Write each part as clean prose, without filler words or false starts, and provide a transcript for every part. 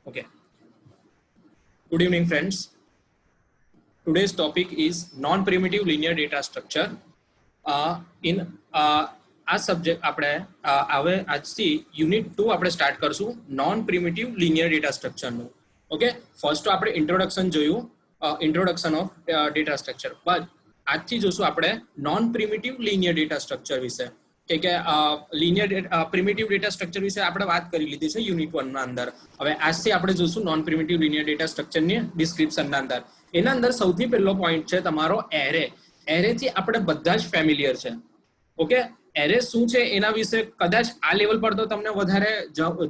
Okay. Good evening, friends. Today's topic is non-primitive linear data structure. In આ subject આપણે હવે આજથી unit 2 આપણે સ્ટાર્ટ કરશું નોન પ્રિમિટિવ લિનિયર ડેટા સ્ટ્રક્ચરનું. ઓકે, ફર્સ્ટ તો આપણે ઇન્ટ્રોડક્શન જોયું, ઇન્ટ્રોડક્શન ઓફ ડેટા સ્ટ્રક્ચર, બાદ આજથી જોશું આપણે non primitive linear data structure વિશે કે લિનિયર પ્રિમિટિવ ડેટા સ્ટ્રક્ચર વિશે આપણે વાત કરી લીધી છે યુનિટ 1 ના અંદર. હવે આજથી આપણે જોશું નોન પ્રિમિટિવ લિનિયર ડેટા સ્ટ્રક્ચરની ડિસ્ક્રિપ્શનના અંદર. એના અંદર સૌથી પહેલો પોઈન્ટ છે તમારો એરે. એરેથી આપણે બધા જ ફેમિલિયર છે. ઓકે, એરે શું છે એના વિશે કદાચ આ લેવલ પર તો તમને વધારે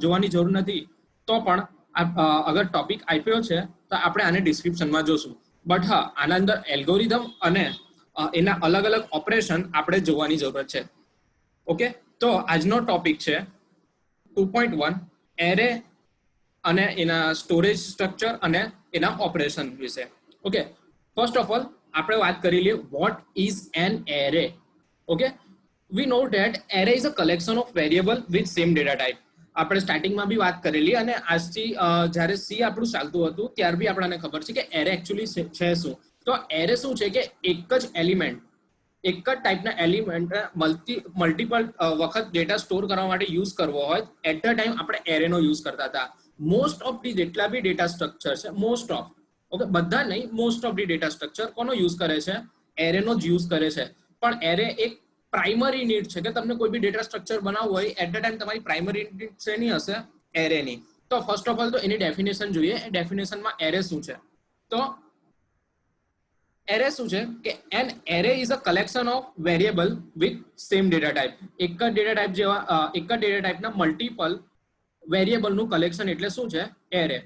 જોવાની જરૂર નથી, તો પણ અગર ટોપિક આપ્યો છે તો આપણે આને ડિસ્ક્રિપ્શનમાં જોશું. બટ હા, આના અંદર એલ્ગોરિધમ અને એના અલગ અલગ ઓપરેશન આપણે જોવાની જરૂર છે. ઓકે, તો આજનો ટોપિક છે 2.1 એરે અને એના સ્ટોરેજ સ્ટ્રક્ચર અને એના ઓપરેશન વિશે. ઓકે, ફર્સ્ટ ઓફ ઓલ આપણે વાત કરી લઈએ what is an array. Okay, we know that array is a collection of variable with same data type. આપણે સ્ટાર્ટિંગમાં બી વાત કરેલી અને આજથી જ્યારે સી આપણું ચાલતું હતું ત્યાર બી આપણને ખબર છે કે એરે એકચ્યુઅલી છે શું. તો એરે શું છે કે એક જ એલિમેન્ટ, એક જ ટાઈપના એલિમેન્ટ મલ્ટિપલ વખત ડેટા સ્ટોર કરવા માટે યુઝ કરવો હોય એટ ધ ટાઈમ આપણે એરેનો યુઝ કરતા હતા. મોસ્ટ ઓફ ધી જેટલા બી ડેટા સ્ટ્રક્ચર છે, મોસ્ટ ઓફ, ઓકે બધા નહીં, most of the data structure કોનો યુઝ કરે છે? એરેનો જ યુઝ કરે છે. પણ એરે એક પ્રાઇમરી નીડ છે કે તમને કોઈ બી ડેટા સ્ટ્રક્ચર બનાવવું હોય એટ ધ ટાઈમ તમારી પ્રાઇમરી નીડ શેની હશે? એરેની. તો ફર્સ્ટ ઓફ ઓલ તો એની ડેફિનેશન જોઈએ. એ ડેફિનેશનમાં એરે શું છે? તો એરે શું છે કે an array is a collection of variable with same data type. એક જ ડેટા ટાઈપ જેવા એક જ ડેટા ટાઈપના મલ્ટિપલ વેરિયેબલનું કલેક્શન એટલે શું છે? Array.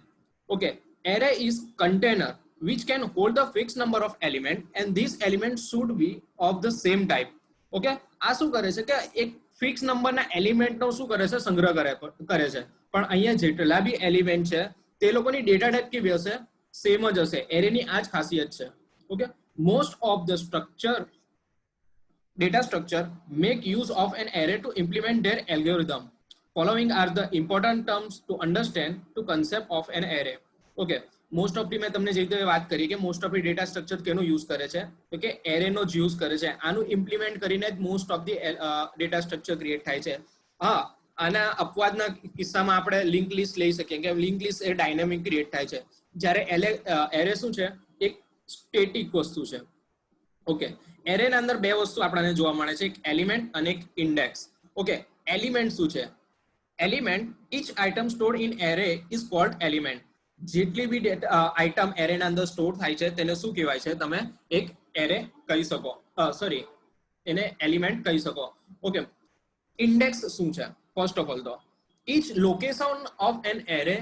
Okay, array is container which can hold the fixed number of element and these elements should be of the same type. Okay, આ શું કરે છે કે એક ફિક્સ નંબરના એલિમેન્ટનો શું કરે છે? સંગ્રહ કરે છે. પણ અહીંયા જેટલા બી એલિમેન્ટ છે તે લોકોની ડેટા ટાઈપ કેવી હશે? સેમ જ હશે. એરેની આ જ ખાસિયત છે. Okay, most of the structure data structure make use of an array to implement their algorithm. Following are the important terms to understand the concept of an array. Okay, most of the મેં તમને જે રીતે વાત કરી કે most of the data structure canoe use કરે છે તો કે એરેનો જ યુઝ કરે છે. આનું ઇમ્પ્લિમેન્ટ કરીને જ most of the data structure create થાય છે. હા, આના અપવાદના કિસ્સામાં આપણે લિંક લિસ્ટ લઈ શકીએ કે લિંક લિસ્ટ એ ડાયનેમિક ક્રિએટ થાય છે, જ્યારે એરે શું છે? એક સ્ટેટિક વસ્તુ છે. ઓકે, એરેના અંદર બે વસ્તુ આપણને જોવા મળે છે, એક એલિમેન્ટ અને એક ઇન્ડેક્સ. ઓકે, એલિમેન્ટ શું છે? Element each item stored in array is called element. જેટલી બી આઇટમ એરેના અંદર સ્ટોર થાય છે તેને શું કહેવાય છે? તમે એક એરે કહી શકો, સોરી એને એલિમેન્ટ કહી શકો. ઓકે, ઇન્ડેક્સ શું છે? ફર્સ્ટ ઓફ ઓલ તો each location of an array,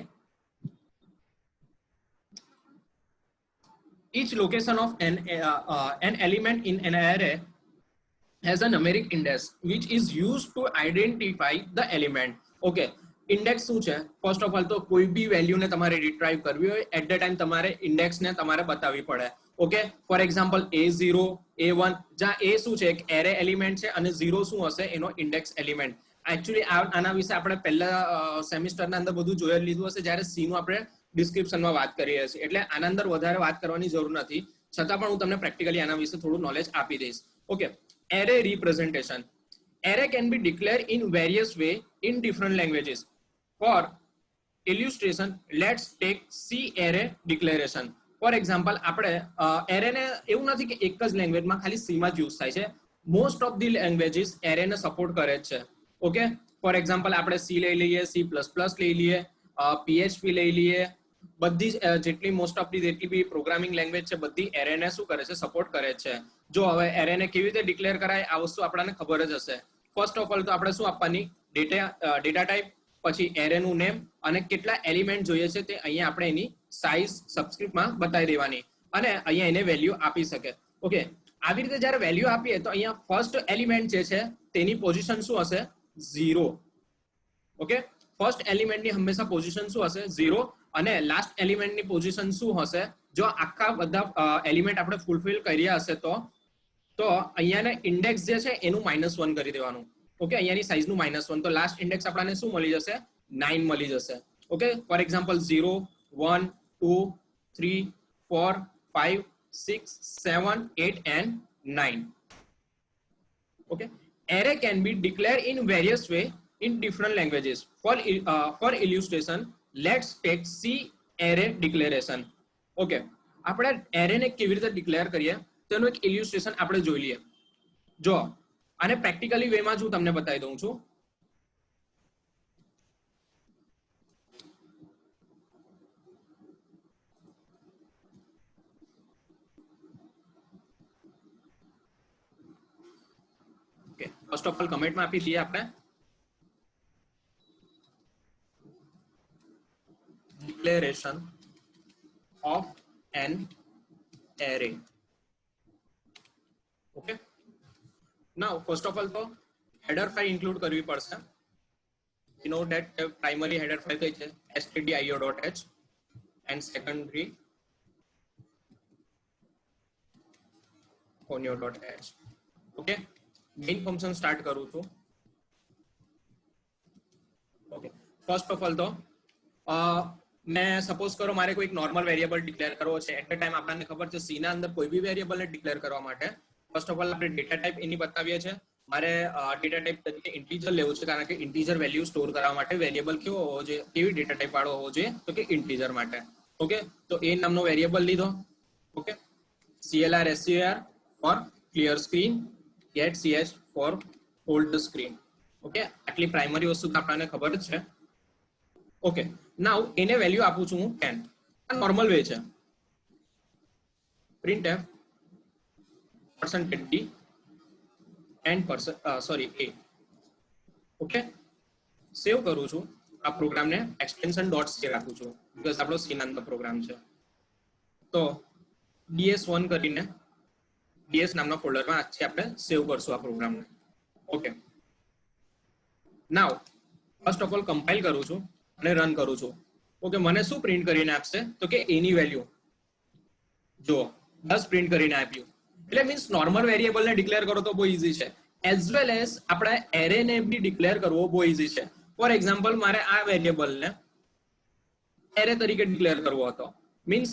each location of an element in an array has a numeric index which is used to identify the element. Okay, index શું છે? First of all તો કોઈ બી વેલ્યુને તમારે retrieve કરવી હોય at the time તમારે ઇન્ડેક્સને તમારે બતાવવી પડે. Okay, for example A0, A1, જ્યાં A શું છે? એક એરે એલિમેન્ટ છે અને 0 શું હશે? એનો ઇન્ડેક્સ એલિમેન્ટ. એકચ્યુઅલી આના વિશે આપણે પહેલા સેમિસ્ટરના અંદર બધું જોઈ લીધું હશે જ્યારે સી નું આપણે ડિસ્ક્રિપ્શનમાં વાત કરી રહ્યા છીએ, એટલે આના અંદર વધારે વાત કરવાની જરૂર નથી. છતાં પણ હું તમને પ્રેક્ટિકલી આના વિશે થોડું નોલેજ આપી દઈશ. Okay, array representation. Array can be declared in various way in different languages. For illustration, let's take C array declaration. For example, આપણે એરે ને એવું નથી કે એક જ લેંગ્વેજમાં ખાલી સી માં જ યુઝ થાય છે. Most of the languages array ને સપોર્ટ કરે છે. ઓકે, ફોર એક્ઝામ્પલ આપણે સી લઈ લઈએ, C++ લઈ લઈએ, PHP લઈ લઈએ, બધી જેટલી મોસ્ટ ઓફ ધી જેટલી બી પ્રોગ્રામિંગ લેંગ્વેજ છે બધી એરેને શું કરે છે? સપોર્ટ કરે છે. જો હવે એરેને કેવી રીતે ડિક્લેર કરાય આ વસ્તુ આપણને ખબર જ હશે. ફર્સ્ટ ઓફ ઓલ તો આપણે શું આપવાની? ડેટા ટાઈપ, પછી એરેનું નેમ અને કેટલા એલિમેન્ટ જોઈએ છે તે અહીંયા આપણે એની સાઇઝ સબસ્ક્રિપ્ટમાં બતાવી દેવાની અને અહીંયા એને વેલ્યુ આપી શકે. ઓકે, આવી રીતે જ્યારે વેલ્યુ આપીએ તો અહીંયા ફર્સ્ટ એલિમેન્ટ જે છે તેની પોઝિશન શું હશે? 0. ઓકે, ફર્સ્ટ એલિમેન્ટની હંમેશા પોઝિશન શું હશે? 0. અને લાસ્ટ એલિમેન્ટની પોઝિશન શું હશે? જો આખા બધા એલિમેન્ટ આપણે ફૂલફિલ કર્યા હશે તો અહીંયાને ઇન્ડેક્સ જે છે એનું -1 કરી દેવાનું. ઓકે, અહીંયાની સાઈઝનું -1, તો લાસ્ટ ઇન્ડેક્સ આપણને શું મળી જશે? 9 મળી જશે. Okay, for example 0 1 2 3 4 5 6 7 8 and 9. Okay, array can be declared in various way in different languages. For illustration, let's take C array declaration. Okay, આપણે array ને કેવી રીતે ડિક્લેર કરીએ તેનું એક ઇલ્યુસ્ટ્રેશન આપણે જોઈ લઈએ. જો આને પ્રેક્ટિકલી વેમાં હું તમને બતાવી દઉં છું. ઓકે, ફર્સ્ટ ઓફ ઓલ કમેન્ટમાં આપી દઈએ આપણે declaration of an array. Okay, now first of all તો header file include કરવી પડશે. You know that primary header file કઈ છે stdio.h and secondary conio.h. okay, main function start કરું છું. okay, first of all તો मैं सपोज करो मारे कोई एक नॉर्मल वेरिएबल डिक्लेयर करવો છે એટ અ ટાઈમ આપણને ખબર છે સી ના અંદર કોઈ બી વેરિએબલ ને ડિક્લેર કરવા માટે ફર્સ્ટ ઓફ ઓલ આપણે ડેટા ટાઈપ એની બતાવીએ છે. મારે ડેટા ટાઈપ તરીકે ઇન્ટીજર લેવું છે કારણ કે ઇન્ટીજર વેલ્યુ સ્ટોર કરવા માટે વેરિએબલ કેવો હોવો જોઈએ, કેવી ડેટા ટાઈપ વાળો હોવો જોઈએ તો કે ઇન્ટીજર માટે. ઓકે, તો એ નામનો વેરિએબલ લીધો. Okay, clr scr for clear screen, get ch for hold the screen. Okay, આટલી પ્રાઇમરી વસ્તુ તો આપણને ખબર જ છે. ઓકે, નાઉ એને વેલ્યુ આપું છું હું 10. આ નોર્મલ વે છે. printf %d and a. Okay, save કરું છું આ પ્રોગ્રામને એક્સટેન્શન .c રાખું છું બીકોઝ આપણો સી નામનો પ્રોગ્રામ છે. તો ds1 કરીને ds નામના ફોલ્ડરમાં આજથી આપણે સેવ કરશું આ પ્રોગ્રામને. Okay, now first of all compile કરું છું અને રન કરું છું. ઓકે, મને શું પ્રિન્ટ કરીને આપશે તો કે એની વેલ્યુ જો 10 પ્રિન્ટ કરીને આપ્યું. એટલે મીન્સ નોર્મલ વેરિએબલ ને ડિક્લેર કરો તો બહુ ઈઝી છે, એઝ વેલ એઝ આપણે એરે ને બી ડિક્લેર કરવો બહુ ઈઝી છે. ફોર એક્ઝામ્પલ મારે આ વેરિએબલ ને એરે તરીકે ડિક્લેર કરવો હતો, મીન્સ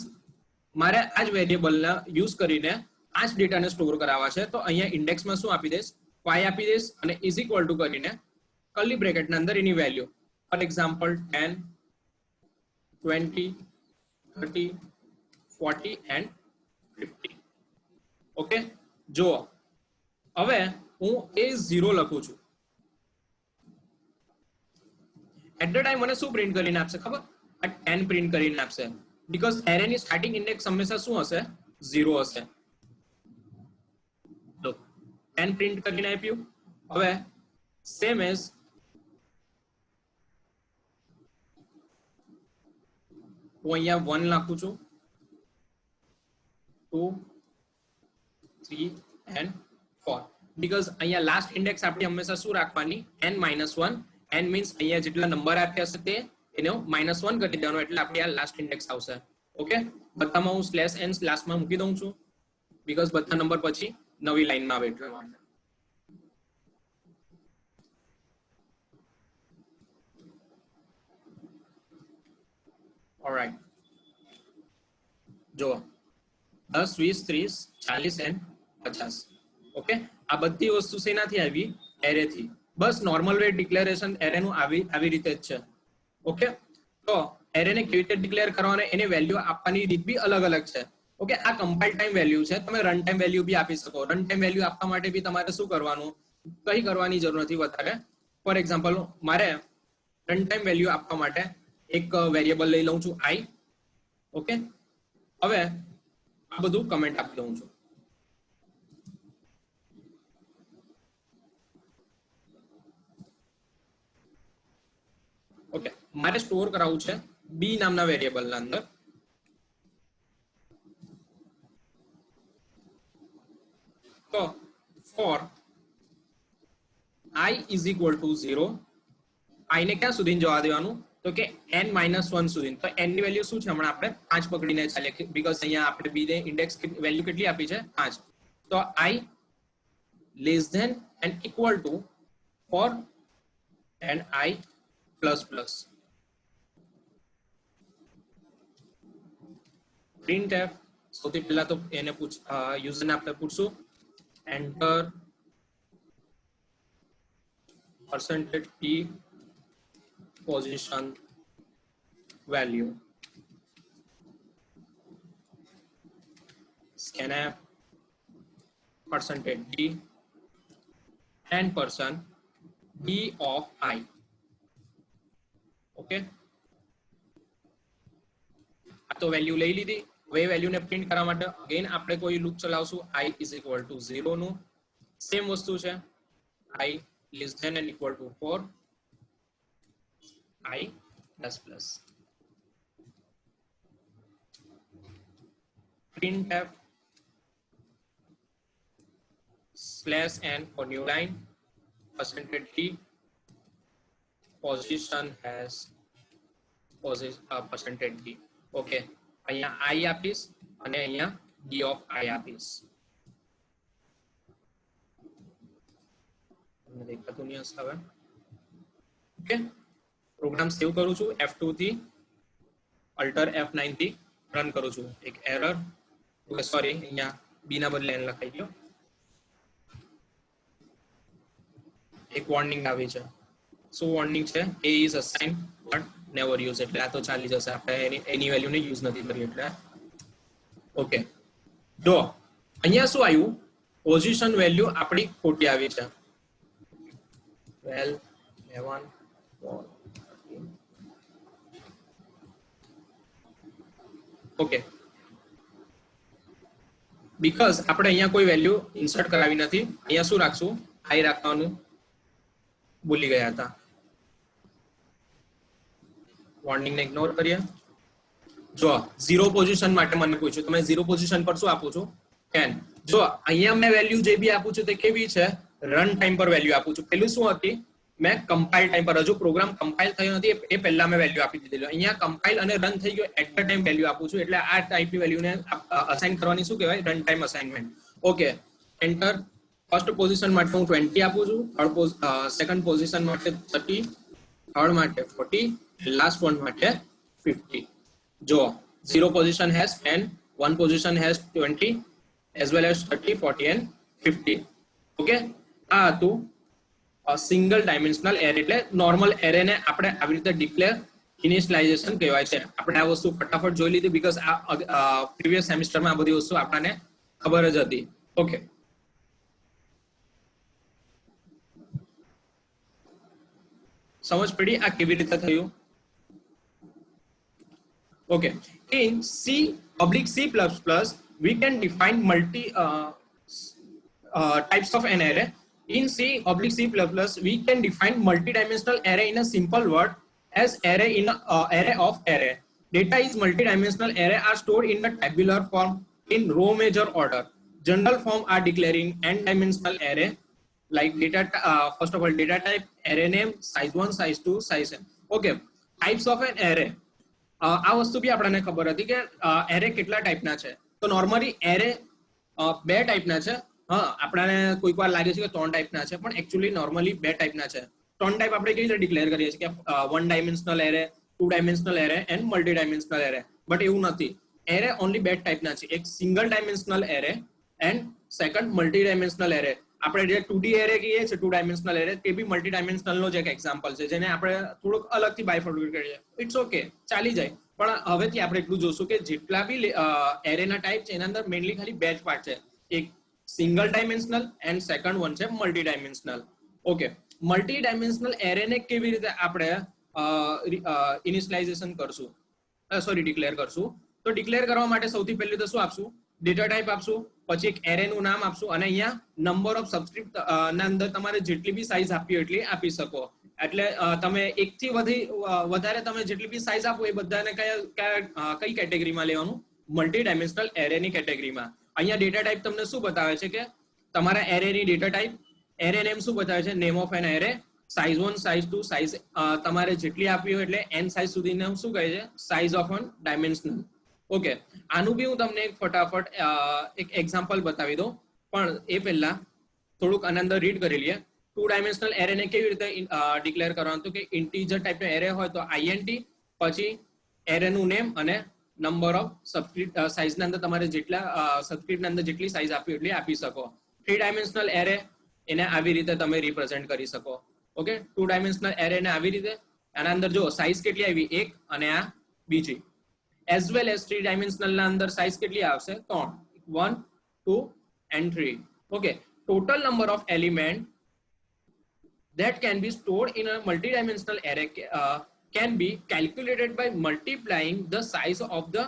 મારે આ જ વેરિએબલ ને યુઝ કરીને આ જ ડેટાને સ્ટોર કરાવવા છે. તો અહીંયા ઇન્ડેક્સમાં શું આપી દઈશ 5 આપી દઈશ અને ઇઝ ઇક્વલ ટુ કરીને કર્લી બ્રેકેટના અંદર એની value for example 10 20 30 40 and 50. Okay, જો હવે હું એ 0 લખું છું. એટ ધ ટાઈમ મને શું પ્રિન્ટ કરીને આપશે ખબર? આ 10 પ્રિન્ટ કરીને આપશે બીકોઝ એરે ની સ્ટાર્ટિંગ ઇન્ડેક્સ હંમેશા શું હશે 0 હશે. તો 10 પ્રિન્ટ કરીને આપ્યું. હવે સેમ એઝ હું અહીંયા 1 લખું છું 2 3 and 4 બીકોઝ અહીંયા લાસ્ટ ઇન્ડેક્સ આપણે હંમેશા શું રાખવાની n-1. n મીન્સ અહીંયા જેટલા નંબર આપ્યા હશે તે એને -1 કરી દેવાનો એટલે આપણે આ લાસ્ટ ઇન્ડેક્સ આવશે. ઓકે, બધામાં હું /n લાસ્ટમાં મૂકી દઉં છું બીકોઝ બધા નંબર પછી નવી લાઈનમાં આવે એટલે માટે. ઓલરાઈટ, જો 10 20 30 40 and 50. ઓકે, આ બધી વસ્તુ શેનાથી આવી? એરે થી. બસ નોર્મલ વે ડિક્લેરેશન એરે નું આવી રીતે જ છે. ઓકે, તો એરે ને કેવી રીતે ડિક્લેર કરવાનો એને વેલ્યુ આપવાની રીત બી અલગ અલગ છે. ઓકે, આ કમ્પાઇલ ટાઈમ વેલ્યુ છે, તમે રન ટાઈમ વેલ્યુ બી આપી શકો. રન ટાઈમ વેલ્યુ આપવા માટે બી તમારે શું કરવાનું, કઈ કરવાની જરૂર નથી વધારે. ફોર એક્ઝામ્પલ મારે રન ટાઈમ વેલ્યુ આપવા માટે એક વેરિએબલ લઈ લઉં છું i. ઓકે, હવે આ બધું કમેન્ટ આપી દઉં છું. ઓકે, મારે સ્ટોર કરાવવું છે બી નામના વેરિએબલ ના અંદર. તો four i is equal to 0, i ને ક્યાં સુધી જવા દેવાનું તો કે n-1 સુધી. તો n ની વેલ્યુ શું છે હમણાં આપણે 5 પકડીને ચાલે બીકોઝ અહીંયા આપણે બી ને ઇન્ડેક્સ વેલ્યુ કેટલી આપી છે 5. તો i less than and equal to four and i++. printf સૌથી પહેલા તો એને યુઝરને આપણે પૂછશું enter percentage p position value scanf percentage d 10% d of I. Okay आ तो वेल्यू લઈ લીધી હવે વેલ્યુ ને પ્રિન્ટ કરવા માટે અગેન આપણે કોઈ loop ચલાવશું I is equal to 0 નું સેમ વસ્તુ છે I less than and equal to 4 I plus plus printf slash n for new line percentage d position has percentage d okay અહીંયા I આપીશ અને અહીંયા d of I આપીશ તમને દેખાતું નહીં હશે હવે ઓકે પ્રોગ્રામ સેવ કરું છું F2 થી અલ્ટર F9 થી રન કરું છું એક એરર ઓકે સોરી અહીંયા b ના બદલે n લખાઈ ગયો એક વોર્નિંગ આવી છે શું વોર્નિંગ છે a is assigned but never use એટલે આ તો ચાલી જશે આપણે એની વેલ્યુ ને યુઝ નથી કરી એટલે ઓકે જો અહીંયા શું આવ્યું પોઝિશન વેલ્યુ આપણી ખોટી આવી છે 12 11 13 ઓકે બીકોઝ આપણે અહીંયા કોઈ વેલ્યુ ઇન્સર્ટ કરાવી નથી અહીંયા શું રાખશું I રાખવાનું ભૂલી ગયા હતા વોર્નિંગ ને ઇગ્નોર કરીએ જો 0 પોઝિશન માટે મને પૂછ્યું તમે 0 પોઝિશન પર શું આપો છો 10 જો અહીંયા મેં વેલ્યુ જે બી આપું છું તે કેવી છે રન ટાઈમ પર વેલ્યુ આપું છું પેલું શું હતી મેં કમ્પાઇલ ટાઈમ પર હજુ પ્રોગ્રામ કમ્પાઇલ થયો નથી એ પહેલા મેં વેલ્યુ આપી દીધેલી અહીંયા કમ્પાઇલ અને રન થઈ ગયો એટ ધ ટાઈમ વેલ્યુ આપું છું એટલે આ ટાઈપની વેલ્યુને અસાઇન કરવાની શું કહેવાય run time assignment okay enter first position માટે હું 20 આપું છું સેકન્ડ પોઝિશન માટે 30 થર્ડ માટે 40 લાસ્ટ વન માટે 50 જો 0 position has 10 1 position has 20 as well as 30 40 and 50 okay આ હતું સિંગલ ડાયમેન્શનલ એરે એટલે નોર્મલ એરે ને આપણે આવી રીતે ડિક્લેર ઇનિશિયલાઇઝેશન કહેવાય છે આપણે આ વસ્તુ ફટાફટ જોઈ લીધી બીકોઝ આ પ્રીવિયસ સેમિસ્ટરમાં આ બધી વસ્તુ આપણને ખબર જ હતી ઓકે સમજ પડી આ કેવી રીતે થયું okay in C++ we can define multi types of an array in C++ we can define multi-dimensional array in a simple word as array in array of array data is multi-dimensional array are stored in the tabular form in row major order general form are declaring n-dimensional array like data first of all data type array name size 1 size 2 size n okay types of an array આ વસ્તુ બી આપણને ખબર હતી કે array કેટલા ટાઈપના છે તો નોર્મલી એરે બે ટાઈપના છે હા આપણને કોઈક વાર લાગે છે કે ત્રણ ટાઈપના છે પણ એકચ્યુઅલી નોર્મલી બે ટાઈપના છે ત્રણ ટાઈપ આપણે કેવી રીતે ડિક્લેર કરીએ છીએ કે one dimensional array two dimensional array and multi dimensional array but એવું નથી એરે ઓનલી બે ટાઈપના છે એક single dimensional array and second multi dimensional array આપણે જે 2D એરે કહીએ છીએ 2 ડાયમેન્શનલ એરે તે બી મલ્ટી ડાયમેન્શનલ નો જ એક એક્ઝામ્પલ છે જેને આપણે થોડુંક અલગથી બાયફોર્કેટ કરીએ ઇટ્સ ઓકે ચાલી જાય પણ હવેથી આપણે એટલું જોશું કે જેટલા બી એરેના ટાઈપ છે એના અંદર મેઇનલી ખાલી બે જ પાર્ટ છે એક single dimensional and second one છે multi dimensional okay multi dimensional એરેને કેવી રીતે આપણે ઇનિશિયલાઇઝેશન કરશું સોરી ડિક્લેર કરશું તો ડિક્લેર કરવા માટે સૌથી પહેલું તો શું આપશું ડેટા ટાઈપ આપશું પછી એક એરે નું નામ આપશું અને અહીંયા નંબર ઓફ સબસ્ક્રિપ્ટ ના અંદર તમારે જેટલી બી સાઈઝ આપવી એટલી આપી શકો એટલે તમે એકથી વધારે તમે જેટલી બી સાઈઝ આપો એ બધાને કઈ કેટેગરીમાં લેવાનું મલ્ટી ડાયમેન્શનલ એરેની કેટેગરીમાં અહીંયા ડેટા ટાઈપ તમને શું બતાવે છે કે તમારા એરેની ડેટા ટાઈપ એરે નેમ શું બતાવે છે name of an array size 1 size 2 size તમારે જેટલી આપવી હોય એટલે n સાઈઝ સુધીને શું કહે છે size of one dimensional okay આનું બી હું તમને એક ફટાફટ એક એક્ઝામ્પલ બતાવી દઉં પણ એ પહેલા થોડુંક આનંદ રીડ કરી લઈએ 2 ડાયમેન્શનલ એરે ને કેવી રીતે ડિક્લેર કરવાનું તો કે ઇન્ટીજર ટાઈપનો એરે હોય તો int પછી એરે નું નેમ અને નંબર ઓફ સબસ્ક્રિપ્ટ સાઇઝ ના અંદર તમારે જેટલા સબસ્ક્રિપ્ટ ના અંદર જેટલી સાઇઝ આપી એટલી આપી શકો. 3 ડાયમેન્શનલ એરે એને આવી રીતે તમે રિપ્રેઝન્ટ કરી શકો. ઓકે, 2 ડાયમેન્શનલ એરે ને આવી રીતે આના અંદર જો સાઇઝ કેટલી આવી 1 અને આ બીજી, એઝ વેલ એઝ 3 ડાયમેન્શનલ ના અંદર સાઇઝ કેટલી આવશે 3, 1 2 and 3. okay, total number of element that can be stored in a multidimensional array can be calculated by multiplying the size of the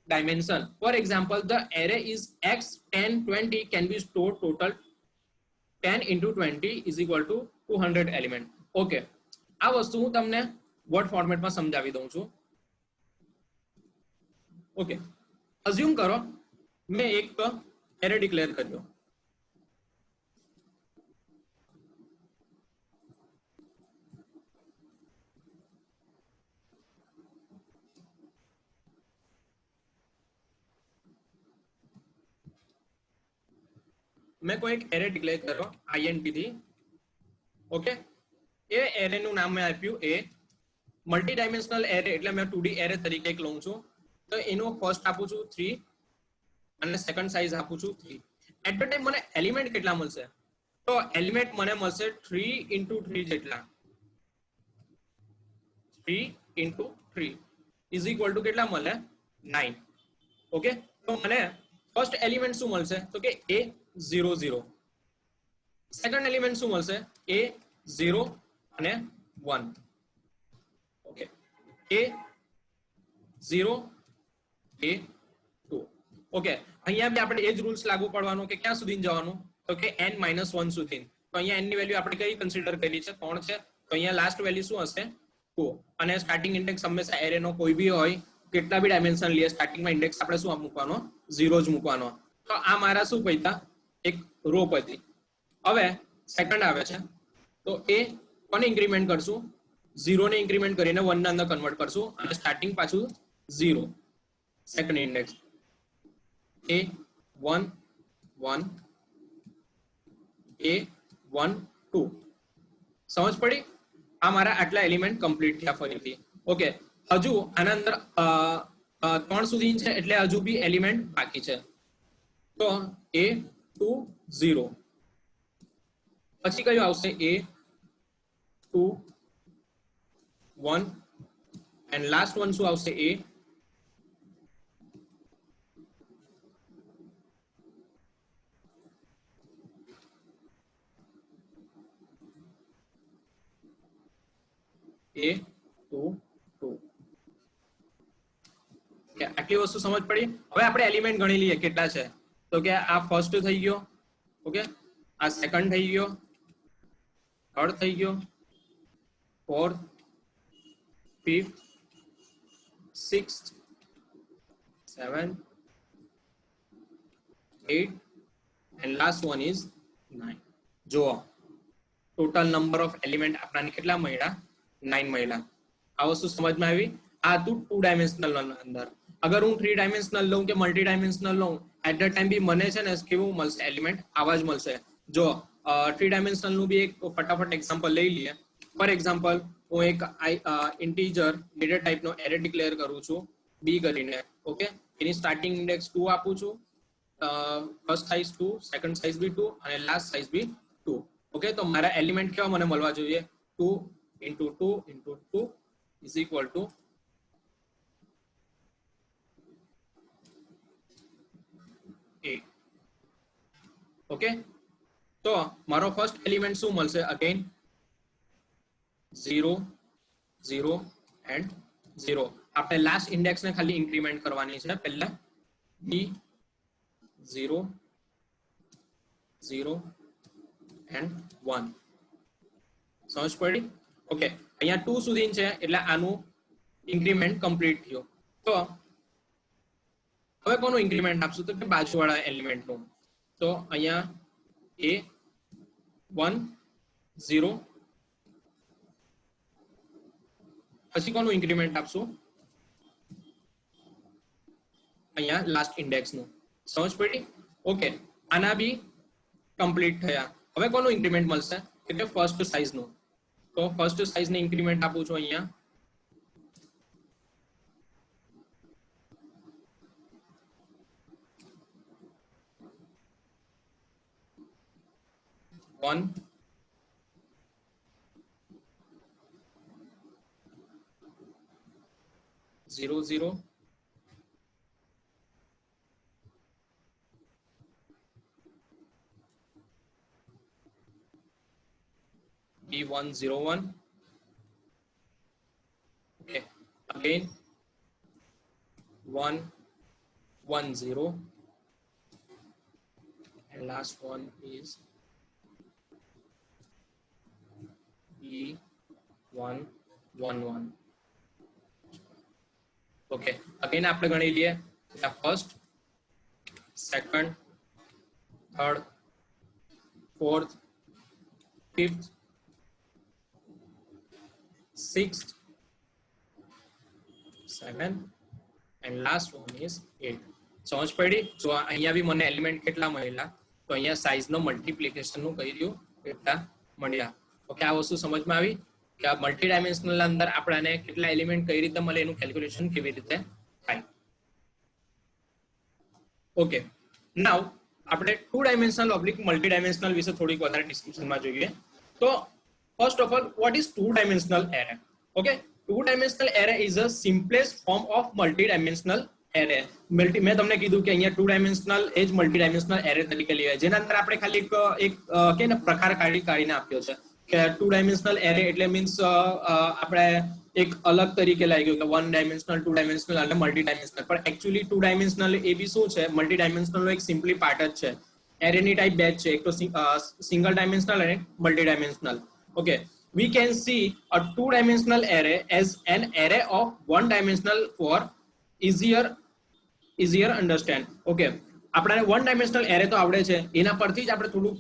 dimension. For example, the array is x 10 20 can be stored total 10 into 20 is equal to 200 element. okay, આ વસ્તુ હું તમને word ફોર્મેટમાં સમજાવી દઉં છું. Okay, assume કરો મેં એક એરે ડિક્લેર કર્યો. મેં કોઈ એક એરે ડિક્લેર કર્યો int થી. ઓકે, એ એરે નું નામ મેં આપ્યું એ મલ્ટી ડાયમેન્શનલ એરે, એટલે મેં 2D એરે તરીકે એક લઉં છું. તો એનો ફર્સ્ટ આપું છું 3 અને સેકન્ડ સાઇઝ આપું છું 3. એટ ધ ટાઈમ મને એલિમેન્ટ કેટલા મળશે? તો એલિમેન્ટ મને મળશે 3 into 3 જેટલા. 3 into 3 is equal to કેટલા મળે 9. ઓકે, તો મને ફર્સ્ટ એલિમેન્ટ શું મળશે? તો કે a 0 0. સેકન્ડ એલિમેન્ટ શું મળશે? a 0 અને 1. Okay, a 0 a 2. ઓકે, અહીંયા બી આપણે એ જ રૂલ્સ લાગુ પડવાનો કે ક્યાં સુધી જવાનું? તો કે n-1 સુધી. તો અહીંયા n ની વેલ્યુ આપણે કઈ કન્સિડર કરી છે? 3 છે. તો અહીંયા લાસ્ટ વેલ્યુ શું હશે? 2. અને સ્ટાર્ટિંગ ઇન્ડેક્સ હંમેશા એરે નો કોઈ બી હોય, કેટલા બી ડાયમેન્શન લઈએ, સ્ટાર્ટિંગમાં ઇન્ડેક્સ આપણે શું મૂકવાનો? 0 જ મૂકવાનો. તો આ મારા શું પૈતા એક રો પતી. હવે સેકન્ડ આવે છે, તો એ કોને ઇન્ક્રીમેન્ટ કરશું? 0 ને ઇન્ક્રીમેન્ટ કરીને 1 ના અંદર કન્વર્ટ કરશું અને સ્ટાર્ટિંગ પાછું 0. Second index a 1 1 a 1 2. સમજ પડી? આ મારા આટલા એલિમેન્ટ કમ્પ્લીટ થયા ફરીથી. ઓકે, હજુ આના અંદર 3 સુધી છે એટલે હજુ બી એલિમેન્ટ બાકી છે. તો a 2 0, પછી કયું આવશે? a 2 1 and last one શું આવશે? a a 2 2. કે આટલી વસ્તુ સમજ પડી? હવે આપણે એલિમેન્ટ ગણી લઈએ કેટલા છે. તો કે આ ફર્સ્ટ થઈ ગયો, ઓકે, આ સેકન્ડ થઈ ગયો, થર્ડ થઈ ગયો, fourth, fifth, sixth, seventh, 8 and last one is 9. જો ટોટલ નંબર ઓફ એલિમેન્ટ આપણને કેટલા મળ્યા? 9 મળ્યા. આ વસ્તુ સમજમાં આવી? આ તું 2 ડાયમેન્શનલ અંદર. અગર હું 3 ડાયમેન્શનલ લઉં કે મલ્ટી ડાયમેન્શનલ લઉં, એટ ધ ટાઈમ બી મને છે ને કેવું મળશે? એલિમેન્ટ આવા જ મળશે. જો 3 ડાયમેન્શનલ નું બી એક ફટાફટ એક્ઝામ્પલ લઈ લઈએ. ફોર એક્ઝામ્પલ, હું એક ઇન્ટીજર ડેટા ટાઈપનો એરે ડિક્લેર કરું છું b કરીને. ઓકે, એની સ્ટાર્ટિંગ ઇન્ડેક્સ 2 આપું છું, ફર્સ્ટ સાઇઝ 2, સેકન્ડ સાઇઝ બી 2 અને લાસ્ટ સાઇઝ બી 2. ઓકે, તો મારા એલિમેન્ટ કેવા મને મળવા જોઈએ? 2 into 2 into 2 is equal to 8. Okay, તો મારો ફર્સ્ટ એલિમેન્ટ શું મળશે? Again 0 0 and 0. આપણે લાસ્ટ ઇન્ડેક્સ ને ખાલી ઇન્ક્રીમેન્ટ કરવાની છે. પહેલા b 0 0 and 1. સમજ પડી? ઓકે, અહીંયા 2 સુધી છે એટલે આનું ઇન્ક્રીમેન્ટ કમ્પ્લીટ થયો. તો હવે કોનું ઇન્ક્રીમેન્ટ આપશું? તો કે બાજુવાળા એલિમેન્ટનું. તો અહીંયા a 1 0, પછી કોનું ઇન્ક્રીમેન્ટ આપશું? અહીંયા લાસ્ટ ઇન્ડેક્સનું. સમજ પડી? ઓકે, આના બી કમ્પ્લીટ થયા. હવે કોનું ઇન્ક્રીમેન્ટ મળશે? એટલે ફર્સ્ટ સાઇઝનું. તો ફર્સ્ટ સાઇઝને ઇન્ક્રીમેન્ટ આપું છું અહીંયા 1 0 0 B1 0 1. Okay, again 1 1 0, and last one is B1 1 1. Okay, again આપણે ગણી લઈએ first, second, third, fourth, fifth, sixth, seventh, and last one is 8. સમજ પડી? જો અહીંયા બી મને એલિમેન્ટ કેટલા મળ્યા, તો અહીંયા સાઇઝ નો મલ્ટીપ્લિકેશન નું કહી દઉં કેટલા મળ્યા. ઓકે, આ વસ્તુ સમજમાં આવી કે આ મલ્ટી ડાયમેન્શનલ અંદર આપણને કેટલા એલિમેન્ટ કઈ રીતે મળે એનું કેલ્ક્યુલેશન કેવી રીતે થાય. ઓકે, નાઉ આપણે two dimensional oblique multi dimensional વિશે થોડીક વધારે ડિસ્કશનમાં જોઈએ. તો first of all, what is two dimensional array? Okay, two-dimensional array is a simplest form of multi-dimensional array. મેં તમને કીધું કે અહીંયા ટુ ડાયમેન્શનલ એ જ મલ્ટી ડાયમેન્શનલ એરે તરીકે લેવાય, જેના અંદર આપણે ખાલી એક કે ને પ્રકાર કાઢીને આપ્યો છે કે ટુ ડાયમેન્શનલ એરે એટલે મીન્સ આપણે એક અલગ તરીકે લાગી ગયું કે વન ડાયમેન્શનલ, ટુ ડાયમેન્શનલ અને મલ્ટી ડાયમેન્શનલ. પણ એકચ્યુઅલી ટુ ડાયમેન્શનલ એ બી શું છે? મલ્ટી ડાયમેન્શનલ એક સિમ્પલી પાર્ટ જ છે. એરેની ટાઈપ બે જ છે, એક તો સિંગલ ડાયમેન્શનલ અને multi dimensional. Okay, we can see a two-dimensional array as an array of one-dimensional for easier understand. Okay, આપણે one-dimensional array તો આવડે છે, એના પરથી જ આપણે થોડુંક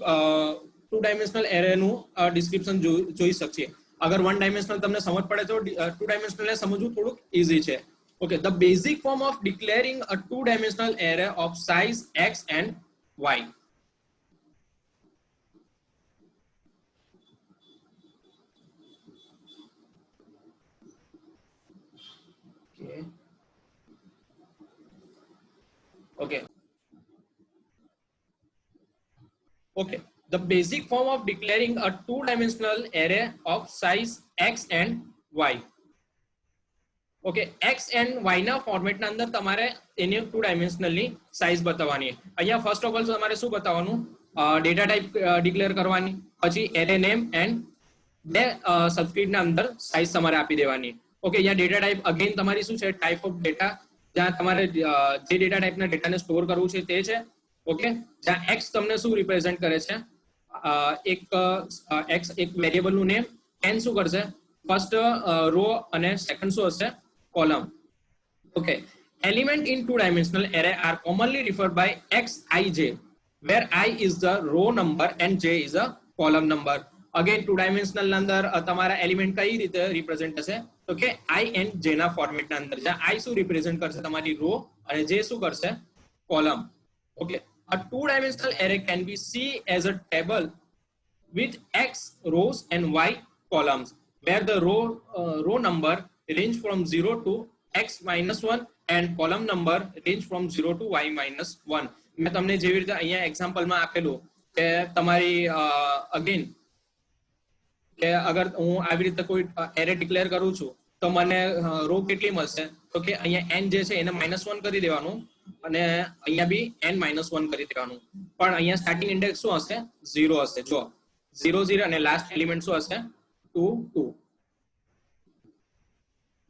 two-dimensional array નું ડિસ્ક્રિપ્શન જોઈ શકીએ. અગર one-dimensional તમને સમજ પડે તો two-dimensional ને સમજવું થોડુંક ઈઝી છે. Okay, the basic form of declaring a two-dimensional array of size x and y. Okay, the basic form of declaring a two-dimensional array of size x and y. Okay, x and y ના format ના અંદર તમારે એની two dimensional ની size બતાવવાની. અહીંયા first of all તમારે શું બતાવવાનું? ડેટા ટાઈપ ડિક્લેર કરવાની, પછી એરે નેમ એન્ડ બે સબસ્ક્રિપ્ટ ના અંદર સાઇઝ તમારે આપી દેવાની. ઓકે, અહીંયા ડેટા ટાઈપ અગેન તમારી શું છે? ટાઈપ ઓફ ડેટા, જ્યાં તમારે જે ડેટા ટાઈપના ડેટાને સ્ટોર કરવું છે તે છે. ઓકે, જ્યાં એક્સ તમને શું રિપ્રેઝન્ટ કરે છે? એક વેરિયેબલ નું નેમ, એન શું કરશે? ફર્સ્ટ રો અને સેકન્ડ શું હશે? Column. Okay, element in two dimensional array are commonly referred by x i j, where i is the row number and j is a column number. Again two dimensional ના અંદર તમારા element કઈ રીતે represent થશે? તો કે I and જે ના ફોર્મેટ ના અંદર, જ્યાં આઈ શું રિપ્રેઝન્ટ કરશે? તમારી રો, અને જે શું કરશે? Column. Okay, a two-dimensional array can be seen as a table with x rows and y columns, where the row number range from 0 to x minus 1 and column number range from 0 to y minus 1. મેં તમને જેવી રીતે અહીંયા એક્ઝામ્પલમાં આપેલું કે તમારી again કે અગર હું આવી રીતે કોઈ એરે ડિક્લેર કરું છું તો મને રો કેટલી મળશે? તો કે અહીંયા n જે છે એને -1 કરી દેવાનું અને અહીંયા બી n-1 કરી દેવાનું. પણ અહીંયા સ્ટાર્ટિંગ ઇન્ડેક્સ શું હશે? 0 હશે. જો 0 0 અને લાસ્ટ એલિમેન્ટ શું હશે? 2 2.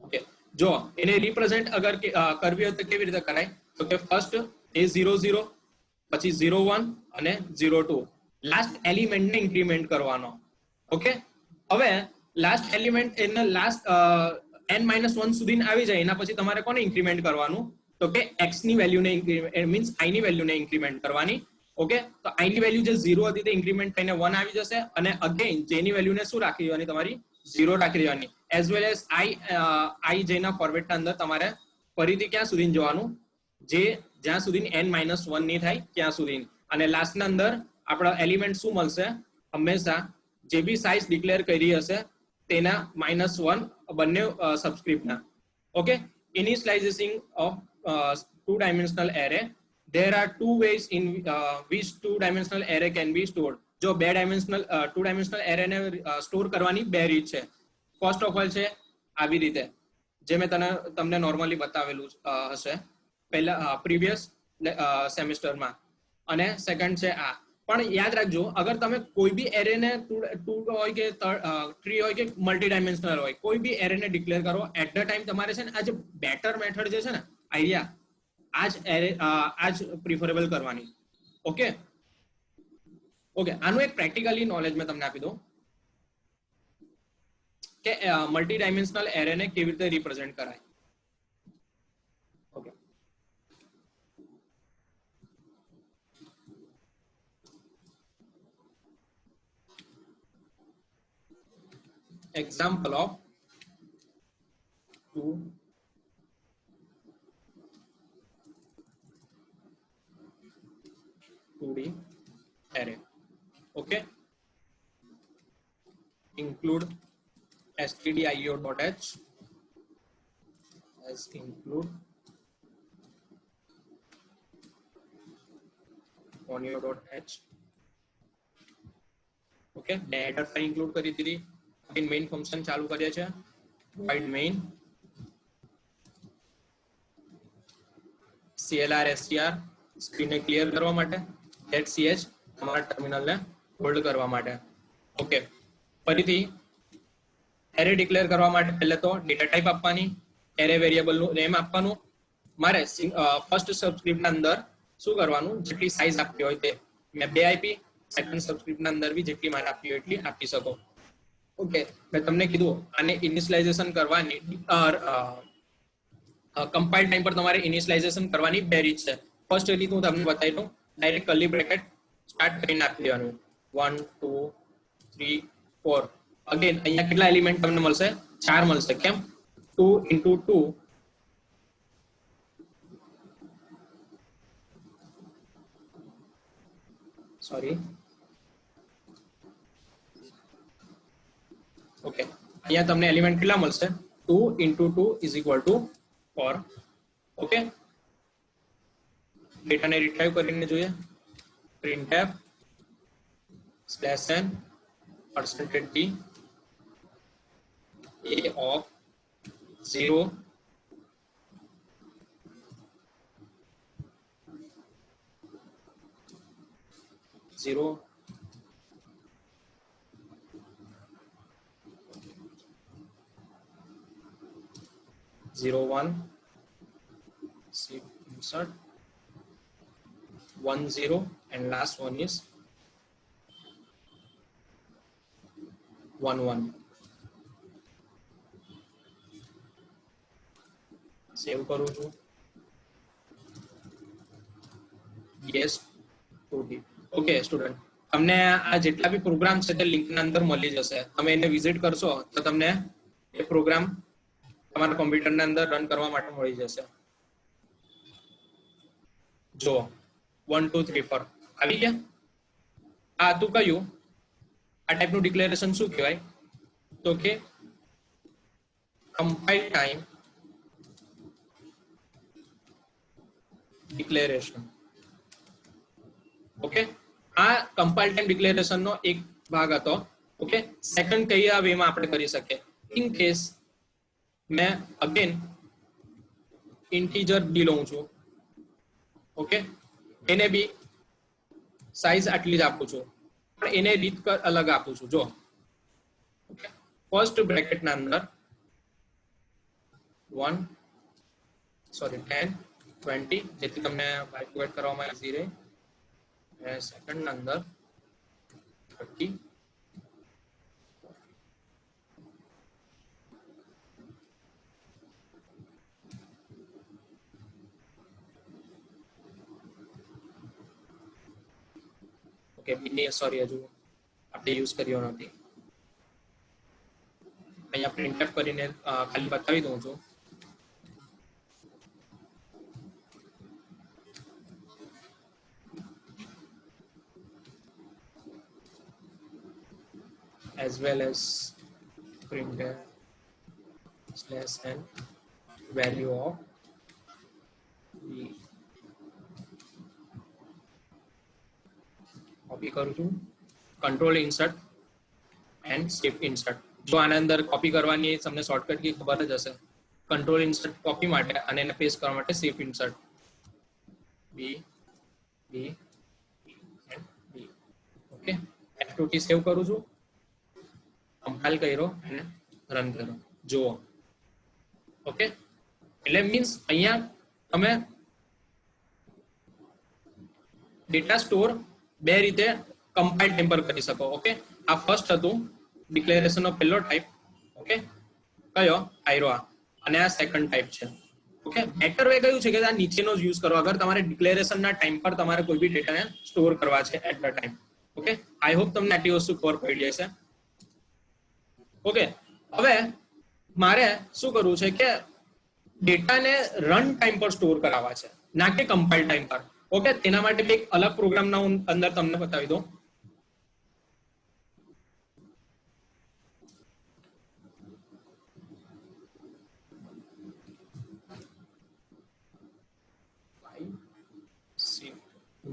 ઓકે, જો એને રિપ્રેઝન્ટ અગર કરવી હોય તો કેવી રીતે કરાય? તો કે ફર્સ્ટ એ 0 0, પછી 0 1 અને 0 2, લાસ્ટ એલિમેન્ટ ને ઇન્ક્રીમેન્ટ કરવાનો. ઓકે, હવે લાસ્ટ એલિમેન્ટ એને લાસ્ટ n-1 સુધી આવી જાય, એના પછી તમારે કોને ઇન્ક્રીમેન્ટ કરવાનું? તો કે x ની વેલ્યુને ઇન્ક્રીમેન્ટ મીન્સ i ની વેલ્યુને ઇન્ક્રીમેન્ટ કરવાની. ઓકે, તો i ની વેલ્યુ જે 0 હતી તે ઇન્ક્રીમેન્ટ થઈને 1 આવી જશે, અને અગેન j ની વેલ્યુને શું રાખી દેવાની? તમારી 0 રાખી દેવાની. As well as i j ના ફોર્મેટના અંદર તમારે ફરીથી ક્યાં સુધી જવાનું? જે જ્યાં સુધી n-1 ની થાય ત્યાં સુધી. અને લાસ્ટના અંદર આપણા એલિમેન્ટ શું મળશે? હંમેશા જે બી સાઇઝ ડિક્લેર કરી હશે તેના -1 બંને સબસ્ક્રિપ્ટના. Okay, initializing of two-dimensional array. There are two ways in which two-dimensional array can be stored. જો ટુ ડાયમેન્શનલ એરેને સ્ટોર કરવાની બે રીત છે. ફર્સ્ટ ઓફ ઓલ છે આવી રીતે, જે મેં તમને નોર્મલી બતાવેલું હશે પહેલા પ્રીવિયસ સેમેસ્ટરમાં, અને સેકન્ડ છે આ. પણ યાદ રાખજો, અગર તમે કોઈ બી એરેને ટુ હોય કે થ્રી હોય કે મલ્ટી ડાયમેન્શનલ હોય, કોઈ બી એરેને ડિક્લેર કરો એટ ધ ટાઈમ તમારે છે ને આ જે બેટર મેથડ જે છે ને આઈડિયા, આ જ પ્રિફરેબલ કરવાની. ઓકે ઓકે, આનું એક પ્રેક્ટિકલી નોલેજ મેં તમને આપી દઉં કે મલ્ટી ડાયમેન્શનલ એરેને કેવી રીતે રિપ્રેઝેન્ટ કરાય. Okay, example of 2D array. Okay, include stdio.h as include onio.h. Okay, header file include કરી દીધી. મેઇન ફંક્શન ચાલુ કરીએ છે, void main clr str સ્ક્રીનને ક્લિયર કરવા માટે, ch તમારા ટર્મિનલને હોલ્ડ કરવા માટે. ઓકે, ફરીથી એરે ડિક્લેર કરવા માટે પહેલા તો ડેટા ટાઈપ આપવાની, એરે વેરિયેબલનું નેમ આપવાનું. મારે ફર્સ્ટ સબસ્ક્રિપ્ટના અંદર શું કરવાનું, જેટલી સાઈઝ આપવી હોય તે મેં 2 આપી, સેકન્ડ સબસ્ક્રિપ્ટના અંદર બી જેટલી મારે આપવી હોય એટલી આપી શકો. ઓકે, મેં તમને કીધું આને ઇનિશિયલાઇઝેશન કરવાની, કમ્પાઇલ ટાઈમ પર તમારે ઇનિશિયલાઇઝેશન કરવાની બે રીત છે. ફર્સ્ટ રીત હું તમને બતાવી દઉં, ડાયરેક્ટ કર્લી બ્રેકેટ સ્ટાર્ટ કરીને આપી દેવાનું 1 2 3 4. અગેન અહીંયા કેટલા એલિમેન્ટ તમને મળશે? 4 મળશે. કેમ? 2 into 2 સોરી ઓકે, અહીંયા તમને એલિમેન્ટ કેટલા મળશે? 2 into 2 is equal to 4. Okay, ડેટાને રિટ્રાઈવ કરીને જોઈએ. printf /n %d a of 0 0 0 1 insert 1 0 and last one is 1 1. સેવ કરું છું. yes 2D. ઓકે સ્ટુડન્ટ, તમને આ જેટલા બી પ્રોગ્રામ છે તે લિંકના અંદર મળી જશે. તમે એને વિઝિટ કરશો તો તમને એ પ્રોગ્રામ તમારા કોમ્પ્યુટરના અંદર રન કરવા માટે મળી જશે. જો 1 2 3 4 આવી ગયા. આ તું કયું આ ટાઈપનું ડિક્લેરેશન શું કહેવાય? તો કે કમ્પાઇલ ટાઈમ ડિક્લેરેશન. ઓકે, આ કમ્પાઇલ ટાઈમ ડિક્લેરેશન નો એક ભાગ હતો. ઓકે, સેકન્ડ કયા વેમાં આપણે કરી શકીએ? ઇન કેસ મેં અગેન ઇન્ટીજર ડી લઉં છું. ઓકે, એને બી સાઈઝ આટલી જ આપું છું, પણ એને રીત અલગ આપું છું. જો ઓકે, ફર્સ્ટ બ્રેકેટના અંદર 10 20 જેથી તમને કેલ્ક્યુલેટ કરવામાં ઈઝી રહે. સેકન્ડ ના અંદર 30 ઓકે, બીની સોરી હજુ આપણે યુઝ કર્યો નથી. અહીંયા પ્રિન્ટફ કરીને ખાલી બતાવી દઉં છું. as well as printf /n value of the copy કરું છું. Control insert and shift insert. જો આના અંદર કોપી કરવાની તમને શોર્ટકટ કી ખબર જ હશે. કંટ્રોલ ઇન્સર્ટ કોપી માટે અને એને પેસ્ટ કરવા માટે shift insert B B and B. Okay, F2T save કરું છું, કમ્પાઇલ કર્યો અને રન કર્યો. જુઓ ઓકે, એટલે મીન્સ અહીંયા તમે ડેટા સ્ટોર બે રીતે કમ્પાઇલ ટેમ્પર કરી શકો. ઓકે, આ ફર્સ્ટ હતું ડિક્લેરેશન નો પહેલો ટાઈપ. ઓકે, કયો આયરો આ, અને આ સેકન્ડ ટાઈપ છે. ઓકે, બેટર વે કયું છે કે આ નીચેનો જ યુઝ કરો અગર તમારે ડિક્લેરેશન ના ટાઈમ પર તમારે કોઈ બી ડેટાને સ્ટોર કરવા છે at the time. Okay, I hope તમને આટલી વસ્તુ ખબર પડી જશે. ઓકે, હવે મારે શું કરવું છે કે ડેટાને રન ટાઈમ પર સ્ટોર કરાવવા છે, ના કે કમ્પાઇલ ટાઈમ પર. ઓકે, તેના માટે એક અલગ પ્રોગ્રામના અંદર તમને બતાવી દઉં.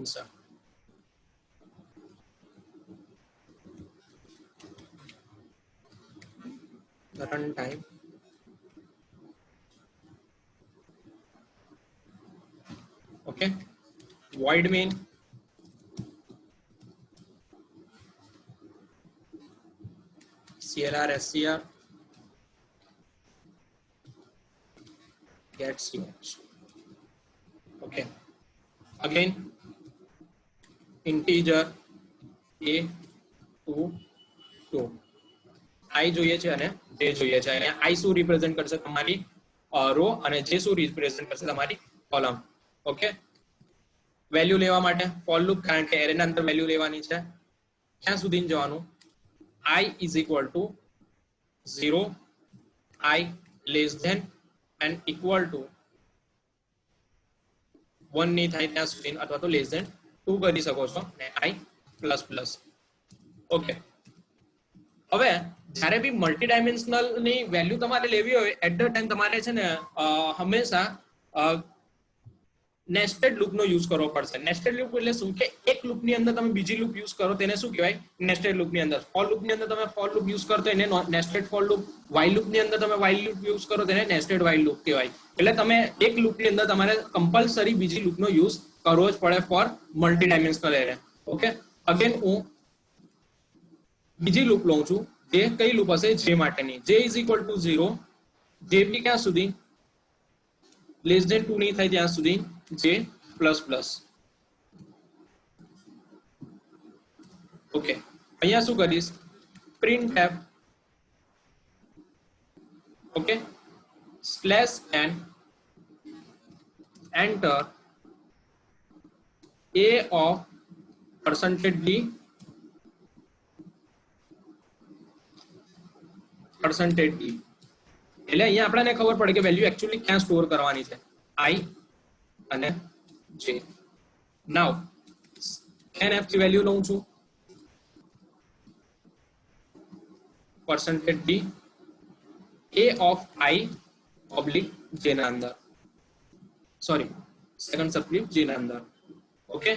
insert the runtime okay, void main crr scr get ch. Okay, again integer a to 2 i જોઈએ છે અને j જોઈએ છે. અને i શું રિપ્રેઝન્ટ કરશે તમારી રો અને j શું રિપ્રેઝન્ટ કરશે તમારી કોલમ. ઓકે, વેલ્યુ લેવા માટે ફોર લૂપ, કારણ કે એરે ના અંદર વેલ્યુ લેવાની છે. ક્યાં સુધી જવાનું? i is equal to 0, i less than and equal to 1 ની થાય ત્યાં સુધી, અથવા તો લેસ ધેન 2 કરી શકો છો, અને i પ્લસ પ્લસ. ઓકે, હવે જ્યારે બી મલ્ટી ડાયમેન્શનલ ની વેલ્યુ તમારે લેવી હોય એટ ધ ટાઈમ તમારે છે ને હંમેશા નેસ્ટેડ લૂપ નો યુઝ કરવો પડશે. નેસ્ટેડ લૂપ એટલે શું કે એક લૂપ ની અંદર તમે બીજી લૂપ યુઝ કરો તેને શું કહેવાય? નેસ્ટેડ લૂપ ની અંદર. ફોર લૂપ ની અંદર તમે ફોર લૂપ યુઝ કરો તો એને nested for loop. While loop ની અંદર તમે વાઇલ લૂપ યુઝ કરો તેને નેસ્ટેડ વાઇલ લૂપ કહેવાય. એટલે તમે એક લૂપ ની અંદર તમારે કમ્પલસરી બીજી લૂપ નો યુઝ કરવો જ પડે four multi dimensional array. Okay, again હું બીજી લૂપ લઉં છું, જે કઈ લૂપ હશે? જે માટેની. j is equal to 0, જે બી ક્યાં સુધી? લેસ ધેન 2 નહીં થાય ત્યાં સુધી j પ્લસ પ્લસ. ઓકે, અહીંયા શું કરીશ? printf okay slash n enter a of percentage d percentage d. એટલે અહીંયા આપણને ખબર પડે કે વેલ્યુ એકચ્યુઅલી ક્યાં સ્ટોર કરવાની છે, i અને j. નાઉ scanf ની વેલ્યુ લઉં છું percentage d a of i oblique j ના અંદર, સોરી સેકન્ડ સબસ્ક્રિપ્ટ j ના અંદર. ઓકે,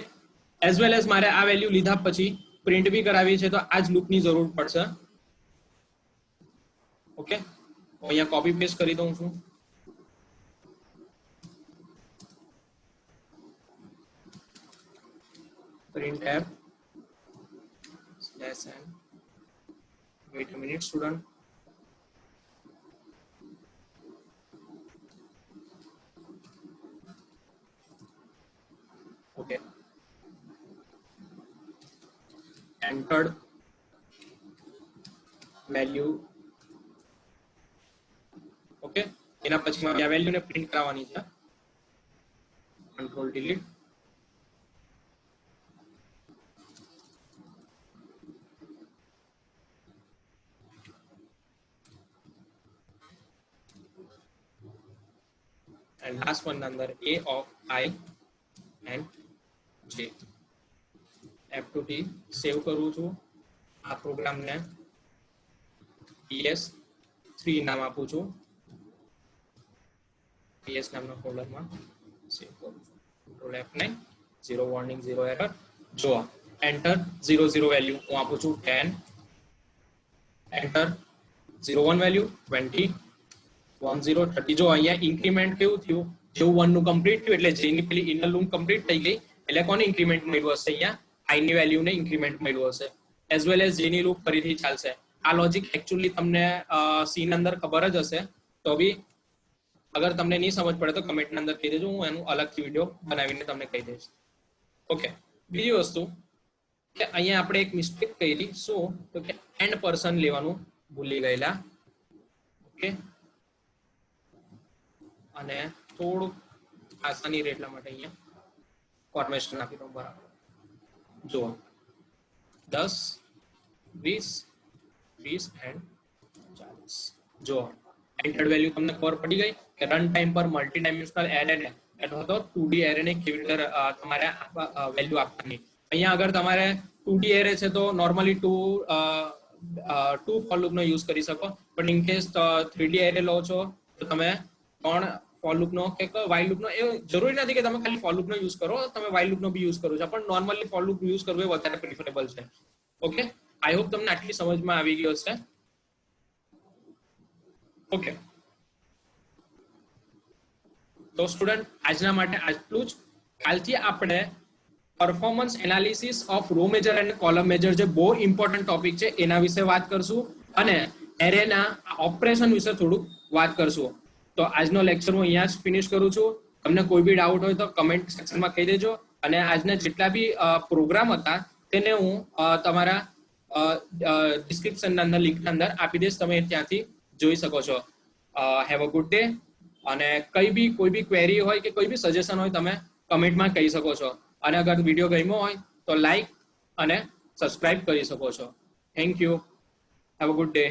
એઝ વેલ એઝ મારે આ વેલ્યુ લીધા પછી પ્રિન્ટ બી કરાવી છે તો આ જ લૂપ ની જરૂર પડશે. ઓકે, અહીંયા કોપી પેસ્ટ કરી દઉં છું. printf slash n, wait a minute student, okay, entered value. Okay, એના પછી મારે આ વેલ્યુ ને પ્રિન્ટ કરાવવાની છે. Control delete. and last one અંદર a of i and j. F2T save કરું છું. આ પ્રોગ્રામ ને ps3 નામ આપું છું. ps નામના ફોલ્ડરમાં સેવ કરું છું. Control F9, 0 warning 0 error. જો એન્ટર 0 0 વેલ્યુ હું આપું છું 10, એન્ટર 0 1 વેલ્યુ 20, 1 0 30. જો અહીંયા ઇન્ક્રીમેન્ટ કેવું થયું, જેવું 1 નું કમ્પ્લીટ થયું એટલે જેની પેલી ઇનર લૂપ કમ્પ્લીટ થઈ ગઈ એટલે કોને ઇન્ક્રીમેન્ટ મળ્યું હશે, અહીંયા i ની વેલ્યુને ઇન્ક્રીમેન્ટ મળ્યું હશે, એઝ વેલ એઝ જેની લૂપ ફરીથી ચાલશે. આ લોજિક એકચ્યુઅલી તમને સી ની અંદર ખબર જ હશે, તો બી અગર તમને નહીં સમજ પડે તો કમેન્ટની અંદર કહી દેજો, હું એનું અલગથી વિડીયો બનાવીને તમને કહી દઈશ. ઓકે, બીજી વસ્તુ કે અહીંયા આપણે એક મિસ્ટેક કરી, શું તો કે એન્ડ પર્સન લેવાનું ભૂલી ગયેલા. ઓકે, અને થોડુંક આસાની રહે એટલા માટે અહીંયા ફોર્મેશન આપી દઉં. બરાબર, જુઓ 10 20 30 એન્ડ 40. જો એન્ટર્ડ વેલ્યુ તમને ખબર પડી ગઈ કે રન ટાઈમ પર મલ્ટી ડાયમેન્શનલ એરે અથવા તો 2D એરેને કેવી રીતે તમારે વેલ્યુ આપવાની. અહીંયા અગર તમારે 2D એરે છે તો નોર્મલી ટુ ફોર લૂપનો યુઝ કરી શકો, પણ ઇન કેસ 3D એરે લો છો તો તમે 3 ફોર લૂપનો કે વાઇલ લૂપનો, એ જરૂરી નથી કે તમે ખાલી ફોર લૂપનો યુઝ કરો, તમે વાઇલ લૂપનો બી યુઝ કરો છો, પણ નોર્મલી ફોર લૂપ યુઝ કરવું એ વધારે પ્રિફરેબલ છે. ઓકે, આઈ હોપ તમને આટલી સમજમાં આવી ગયો છે. ઓકે, તો સ્ટુડન્ટ આજના માટે આટલું જ. કાલથી આપણે performance analysis of row major અને કોલમ મેજર, જે બહુ ઇમ્પોર્ટન્ટ ટોપિક છે, એના વિશે વાત કરશું અને એરેના ઓપરેશન વિશે થોડુંક વાત કરશું. તો આજનો લેક્ચર હું અહીંયા જ ફિનિશ કરું છું. તમને કોઈ બી ડાઉટ હોય તો કમેન્ટ સેક્શનમાં કહી દેજો, અને આજના જેટલા બી પ્રોગ્રામ હતા તેને હું તમારા ડિસ્ક્રિપ્શનના અંદર લિંકના અંદર આપી દઈશ, તમે ત્યાંથી જોઈ શકો છો. Have a good day. અને કોઈ બી ક્વેરી હોય કે કોઈ બી સજેશન હોય તમે કમેન્ટમાં કહી શકો છો, અને અગર વિડીયો ગમ્યો હોય તો લાઈક અને સબસ્ક્રાઇબ કરી શકો છો. Thank you. Have a good day.